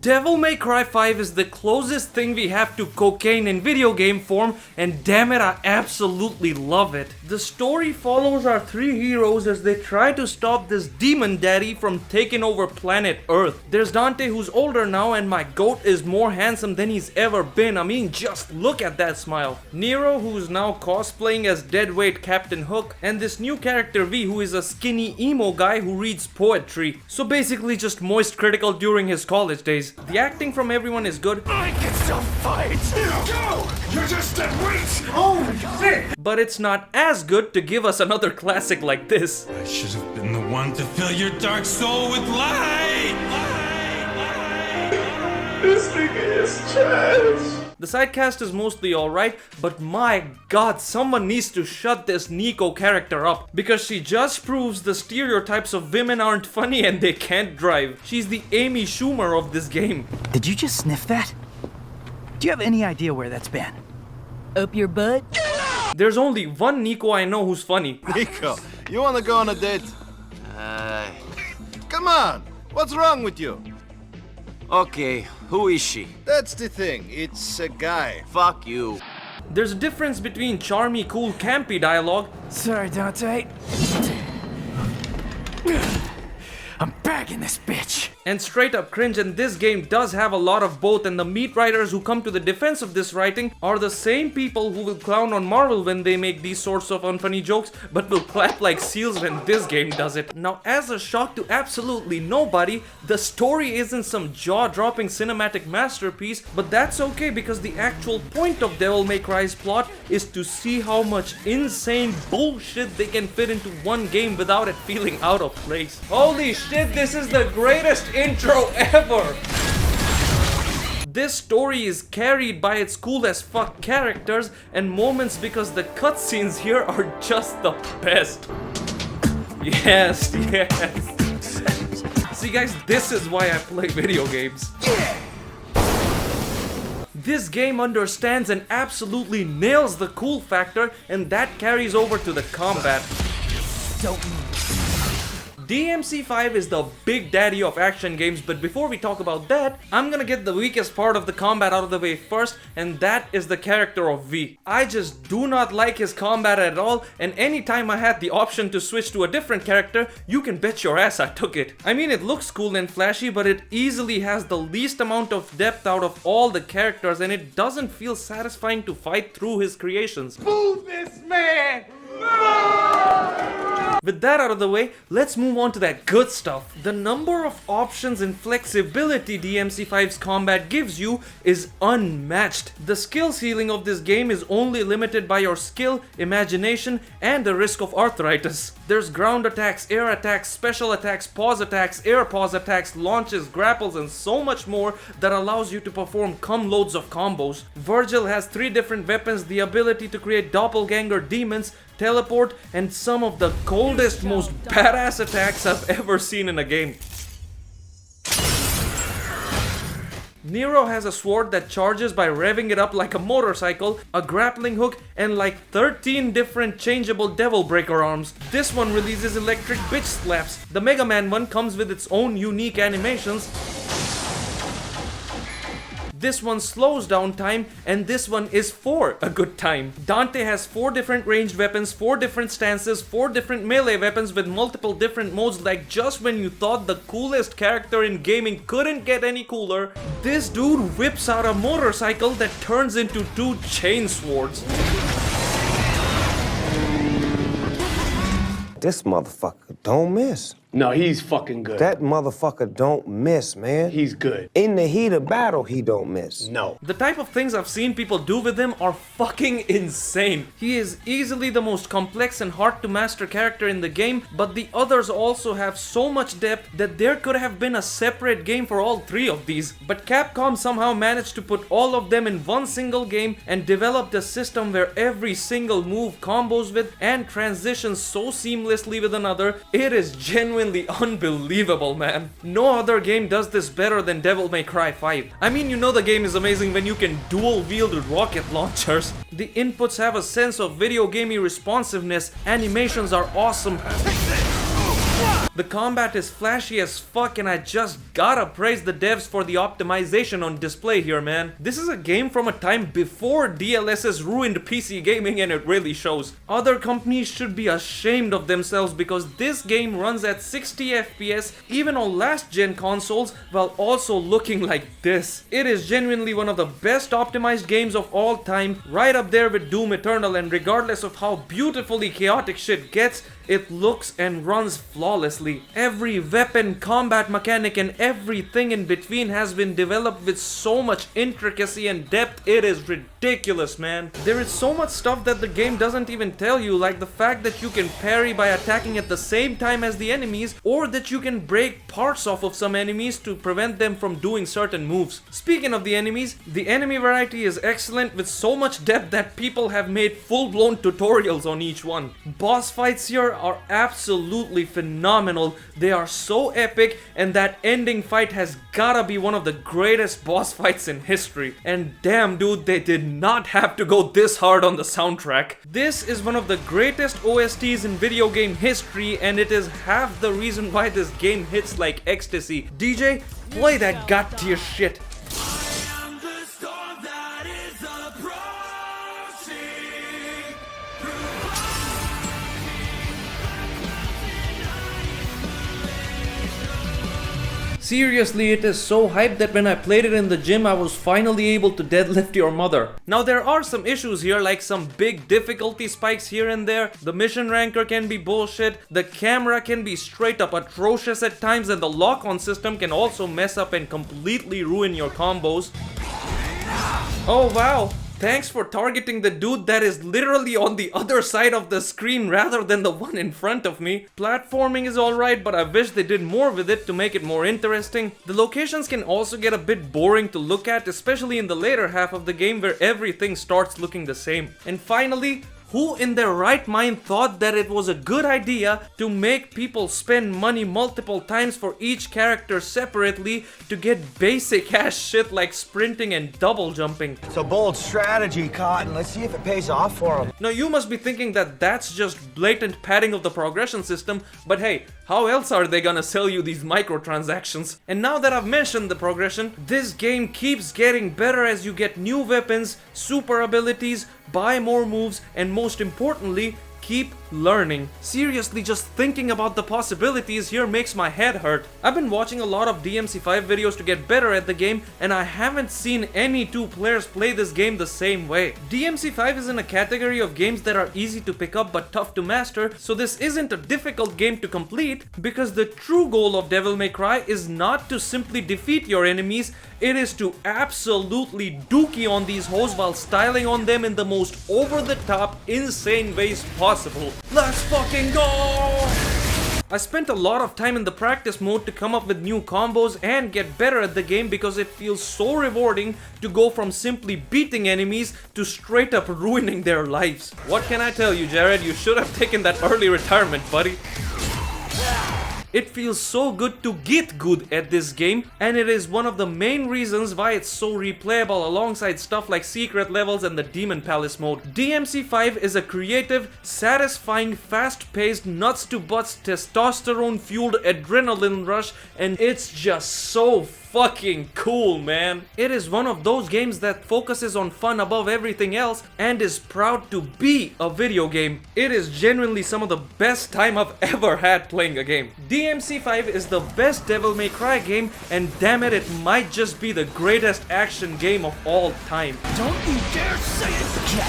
Devil May Cry 5 is the closest thing we have to cocaine in video game form, and damn it, I absolutely love it. The story follows our three heroes as they try to stop this demon daddy from taking over planet Earth. There's Dante, who's older now, and my goat is more handsome than he's ever been. I mean, just look at that smile. Nero, who's now cosplaying as deadweight Captain Hook, and this new character V, who is a skinny emo guy who reads poetry. So basically just moist critical during his college days. The acting from everyone is good. I can still fight! Go! You're just dead weight! Oh, shit! But it's not as good to give us another classic like this. I should have been the one to fill your dark soul with light! This thing is trash! The sidecast is mostly alright, but my god, someone needs to shut this Nico character up, because she just proves the stereotypes of women aren't funny and they can't drive. She's the Amy Schumer of this game. Did you just sniff that? Do you have any idea where that's been? Up your butt? There's only one Nico I know who's funny. Nico, you wanna go on a date? Come on, what's wrong with you? Okay, who is she? That's the thing, it's a guy. Fuck you. There's a difference between charmy, cool, campy dialogue. Sorry, Dante. I'm back in this bitch. And straight up cringe, and this game does have a lot of both, and the meat writers who come to the defense of this writing are the same people who will clown on Marvel when they make these sorts of unfunny jokes, but will clap like seals when this game does it. Now, as a shock to absolutely nobody, the story isn't some jaw-dropping cinematic masterpiece, but that's okay because the actual point of Devil May Cry's plot is to see how much insane bullshit they can fit into one game without it feeling out of place. Holy shit, this is the greatest intro ever! This story is carried by its cool as fuck characters and moments because the cutscenes here are just the best. Yes, yes. See guys, this is why I play video games. This game understands and absolutely nails the cool factor, and that carries over to the combat. Don't move. DMC5 is the big daddy of action games, but before we talk about that, I'm gonna get the weakest part of the combat out of the way first, and that is the character of V. I just do not like his combat at all, and anytime I had the option to switch to a different character, you can bet your ass I took it. I mean, it looks cool and flashy, but it easily has the least amount of depth out of all the characters, and it doesn't feel satisfying to fight through his creations. Move this man! With that out of the way, let's move on to that good stuff. The number of options and flexibility DMC5's combat gives you is unmatched. The skill ceiling of this game is only limited by your skill, imagination, and the risk of arthritis. There's ground attacks, air attacks, special attacks, pause attacks, air pause attacks, launches, grapples, and so much more that allows you to perform cum loads of combos. Vergil has 3 different weapons, the ability to create doppelganger demons, teleport, and some of the coldest, most badass attacks I've ever seen in a game. Nero has a sword that charges by revving it up like a motorcycle, a grappling hook, and like 13 different changeable devil breaker arms. This one releases electric bitch slaps. The Mega Man one comes with its own unique animations. This one slows down time, and this one is for a good time. Dante has 4 different ranged weapons, 4 different stances, 4 different melee weapons with multiple different modes. Like, just when you thought the coolest character in gaming couldn't get any cooler, this dude whips out a motorcycle that turns into 2 chain swords. This motherfucker don't miss. No, he's fucking good. That motherfucker don't miss, man. He's good. In the heat of battle, he don't miss. No. The type of things I've seen people do with him are fucking insane. He is easily the most complex and hard to master character in the game, but the others also have so much depth that there could have been a separate game for all 3 of these. But Capcom somehow managed to put all of them in one single game and developed a system where every single move combos with and transitions so seamlessly with another. It is genuinely unbelievable, man. No other game does this better than Devil May Cry 5. I mean, you know the game is amazing when you can dual wield rocket launchers. The inputs have a sense of video gamey responsiveness, animations are awesome, The combat is flashy as fuck, and I just gotta praise the devs for the optimization on display here, man. This is a game from a time before DLSS ruined PC gaming, and it really shows. Other companies should be ashamed of themselves because this game runs at 60 FPS even on last gen consoles while also looking like this. It is genuinely one of the best optimized games of all time, right up there with Doom Eternal, and regardless of how beautifully chaotic shit gets, it looks and runs flawlessly. Every weapon, combat mechanic, and everything in between has been developed with so much intricacy and depth. It is ridiculous, man. There is so much stuff that the game doesn't even tell you, like the fact that you can parry by attacking at the same time as the enemies, or that you can break parts off of some enemies to prevent them from doing certain moves. Speaking of the enemies, the enemy variety is excellent with so much depth that people have made full-blown tutorials on each one. Boss fights here are absolutely phenomenal. They are so epic, and that ending fight has gotta be one of the greatest boss fights in history. And damn dude, they did not have to go this hard on the soundtrack. This is one of the greatest OSTs in video game history, and it is half the reason why this game hits like ecstasy. DJ, play that god tier shit. Seriously, it is so hyped that when I played it in the gym, I was finally able to deadlift your mother. Now there are some issues here, like some big difficulty spikes here and there. The mission ranker can be bullshit, the camera can be straight up atrocious at times, and the lock-on system can also mess up and completely ruin your combos. Oh wow! Thanks for targeting the dude that is literally on the other side of the screen rather than the one in front of me. Platforming is alright, but I wish they did more with it to make it more interesting. The locations can also get a bit boring to look at, especially in the later half of the game where everything starts looking the same. And finally, who in their right mind thought that it was a good idea to make people spend money multiple times for each character separately to get basic ass shit like sprinting and double jumping? It's a bold strategy, Cotton. Let's see if it pays off for them. Now you must be thinking that that's just blatant padding of the progression system, but hey, how else are they gonna sell you these microtransactions? And now that I've mentioned the progression, this game keeps getting better as you get new weapons, super abilities, buy more moves, and most importantly, keep learning. Seriously, just thinking about the possibilities here makes my head hurt. I've been watching a lot of DMC5 videos to get better at the game, and I haven't seen any two players play this game the same way. DMC5 is in a category of games that are easy to pick up but tough to master, so this isn't a difficult game to complete, because the true goal of Devil May Cry is not to simply defeat your enemies, it is to absolutely dookie on these hoes while styling on them in the most over-the-top, insane ways possible. Let's fucking go! I spent a lot of time in the practice mode to come up with new combos and get better at the game because it feels so rewarding to go from simply beating enemies to straight up ruining their lives. What can I tell you, Jared? You should have taken that early retirement, buddy. It feels so good to get good at this game, and it is one of the main reasons why it's so replayable alongside stuff like secret levels and the Demon Palace mode. DMC5 is a creative, satisfying, fast-paced, nuts-to-butts, testosterone-fueled adrenaline rush, and it's just so fucking cool, man. It is one of those games that focuses on fun above everything else and is proud to be a video game. It is genuinely some of the best time I've ever had playing a game. DMC5 is the best Devil May Cry game, and damn it, it might just be the greatest action game of all time. Don't you dare say it!